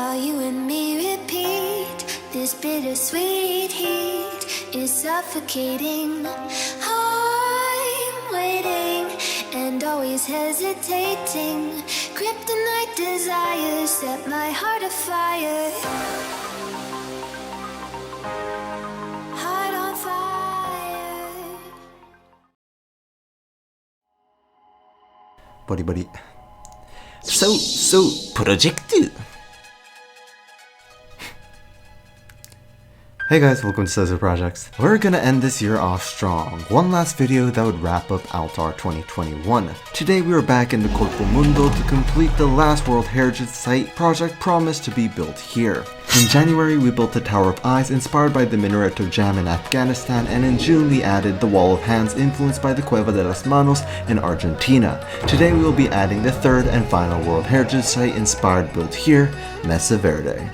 while you and me repeat. This bittersweet heat is suffocating. I'm waiting and always hesitating. Kryptonite desires set my heart afire. Heart on fire. Buddy. So, project. Hey guys, welcome to Sozo Projects. We're gonna end this year off strong. One last video that would wrap up Altar 2021. Today we are back in the Corpo Mundo to complete the last World Heritage Site project promised to be built here. In January we built the Tower of Eyes inspired by the Minaret of Jam in Afghanistan, and in June we added the Wall of Hands influenced by the Cueva de las Manos in Argentina. Today we will be adding the third and final World Heritage Site inspired built here, Mesa Verde.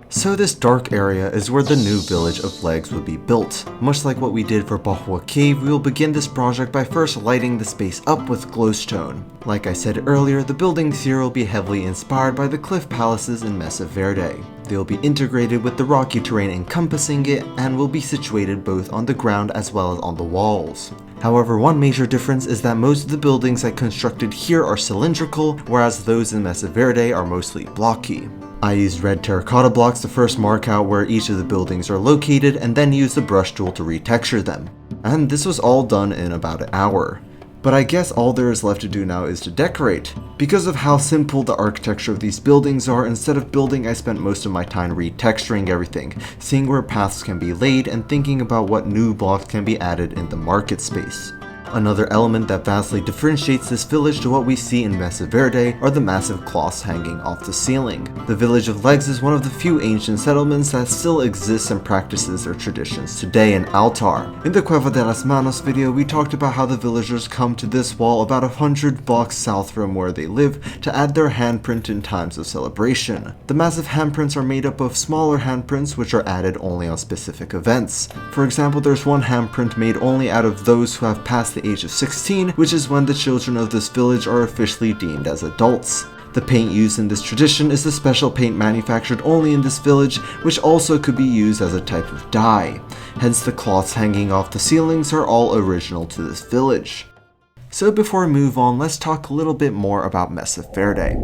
So this dark area is where the new village of legs would be built. Much like what we did for Bahua Cave, we will begin this project by first lighting the space up with glowstone. Like I said earlier, the buildings here will be heavily inspired by the cliff palaces in Mesa Verde. They will be integrated with the rocky terrain encompassing it and will be situated both on the ground as well as on the walls. However, one major difference is that most of the buildings I constructed here are cylindrical, whereas those in Mesa Verde are mostly blocky. I used red terracotta blocks to first mark out where each of the buildings are located and then used the brush tool to retexture them. And this was all done in about an hour. But I guess all there is left to do now is to decorate. Because of how simple the architecture of these buildings are, instead of building I spent most of my time retexturing everything, seeing where paths can be laid and thinking about what new blocks can be added in the market space. Another element that vastly differentiates this village to what we see in Mesa Verde are the massive cloths hanging off the ceiling. The village of Legs is one of the few ancient settlements that still exists and practices their traditions today in Altar. In the Cueva de las Manos video, we talked about how the villagers come to this wall about 100 blocks south from where they live to add their handprint in times of celebration. The massive handprints are made up of smaller handprints which are added only on specific events. For example, there's one handprint made only out of those who have passed the age of 16, which is when the children of this village are officially deemed as adults. The paint used in this tradition is the special paint manufactured only in this village, which also could be used as a type of dye. Hence the cloths hanging off the ceilings are all original to this village. So before we move on, let's talk a little bit more about Mesa Verde.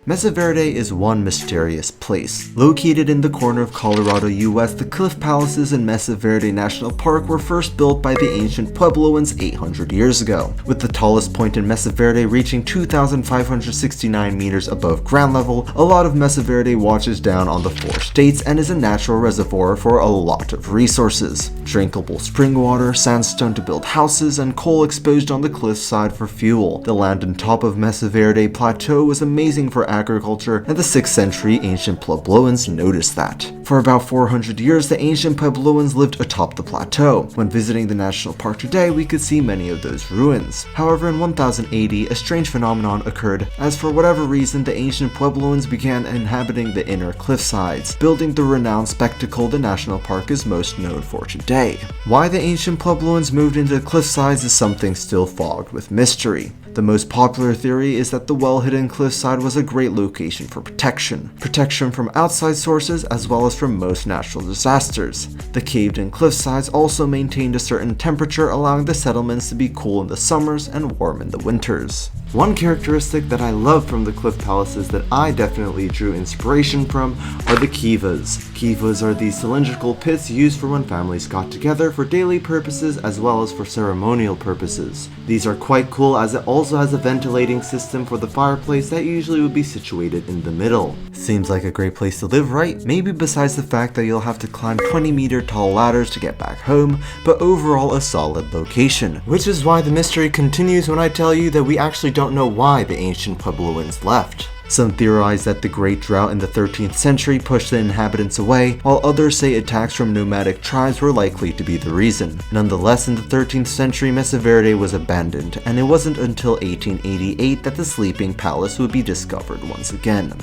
Mesa Verde is one mysterious place. Located in the corner of Colorado, US, the Cliff Palaces in Mesa Verde National Park were first built by the Ancient Puebloans 800 years ago, with the tallest point in Mesa Verde reaching 2,569 meters above ground level. A lot of Mesa Verde watches down on the 4 states and is a natural reservoir for a lot of resources. Drinkable spring water, sandstone to build houses, and coal exposed on the cliffside for fuel. The land on top of Mesa Verde Plateau was amazing for agriculture, and the 6th century Ancient Puebloans noticed that. For about 400 years, the Ancient Puebloans lived atop the plateau. When visiting the national park today, we could see many of those ruins. However, in 1080, a strange phenomenon occurred, as for whatever reason, the Ancient Puebloans began inhabiting the inner cliff sides, building the renowned spectacle the national park is most known for today. Why the Ancient Puebloans moved into the cliff sides is something still fogged with mystery. The most popular theory is that the well-hidden cliffside was a great location for protection. Protection from outside sources as well as from most natural disasters. The caved-in cliffsides also maintained a certain temperature, allowing the settlements to be cool in the summers and warm in the winters. One characteristic that I love from the cliff palaces that I definitely drew inspiration from are the kivas. Kivas are these cylindrical pits used for when families got together for daily purposes as well as for ceremonial purposes. These are quite cool as it also has a ventilating system for the fireplace that usually would be situated in the middle. Seems like a great place to live, right? Maybe besides the fact that you'll have to climb 20-meter tall ladders to get back home, but overall a solid location. Which is why the mystery continues when I tell you that we actually don't know why the Ancient Puebloans left. Some theorize that the Great Drought in the 13th century pushed the inhabitants away, while others say attacks from nomadic tribes were likely to be the reason. Nonetheless, in the 13th century, Mesa Verde was abandoned, and it wasn't until 1888 that the Sleeping Palace would be discovered once again.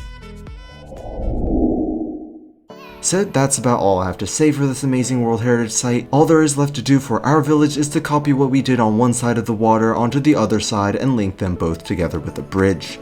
So that's about all I have to say for this amazing World Heritage Site. All there is left to do for our village is to copy what we did on one side of the water onto the other side and link them both together with a bridge.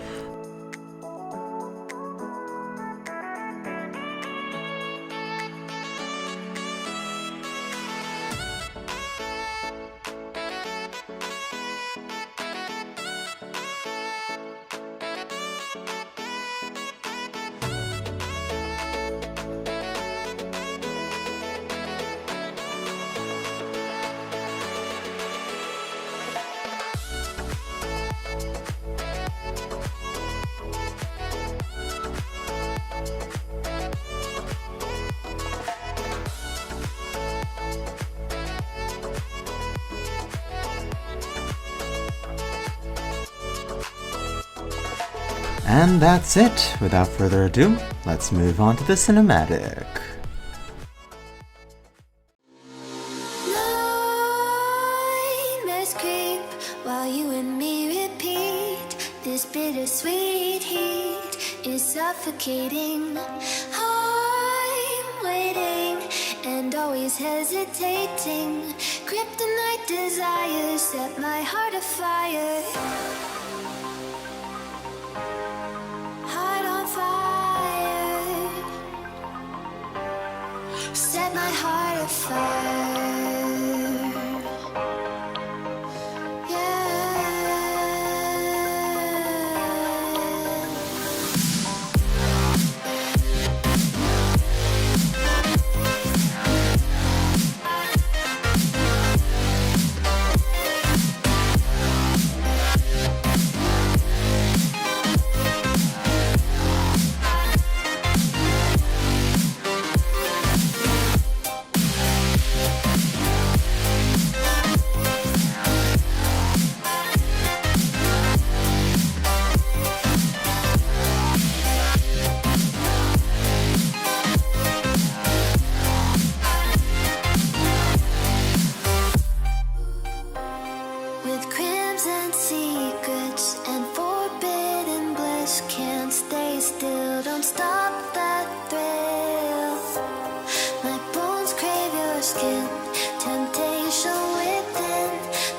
And that's it. Without further ado, let's move on to the cinematic. Nightmares creep while you and me repeat. This bittersweet heat is suffocating. I'm waiting and always hesitating. Kryptonite desires set my heart afire. Set my heart afire. Yeah. With crimson secrets and forbidden bliss, can't stay still, don't stop that thrill. My bones crave your skin, temptation within,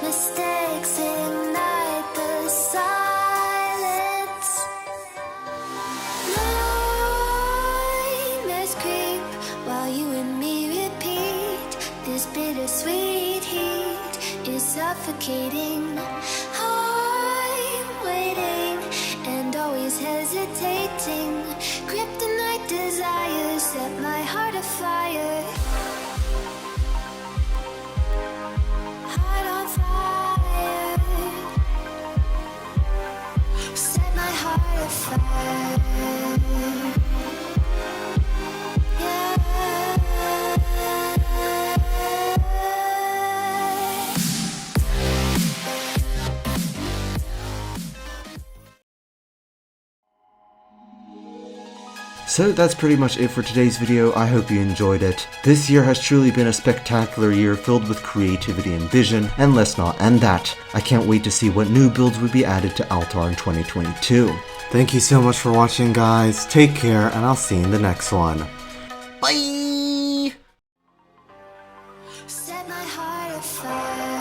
mistakes ignite the silence. Nightmares creep while you and me repeat. This bittersweet heat is suffocating. I'm waiting and always hesitating. Kryptonite desires set my heart afire. Heart on fire. Set my heart afire. Yeah. So that's pretty much it for today's video. I hope you enjoyed it. This year has truly been a spectacular year filled with creativity and vision, and let's not end that. I can't wait to see what new builds will be added to Altar in 2022. Thank you so much for watching, guys. Take care, and I'll see you in the next one. Bye! Set my heart afire.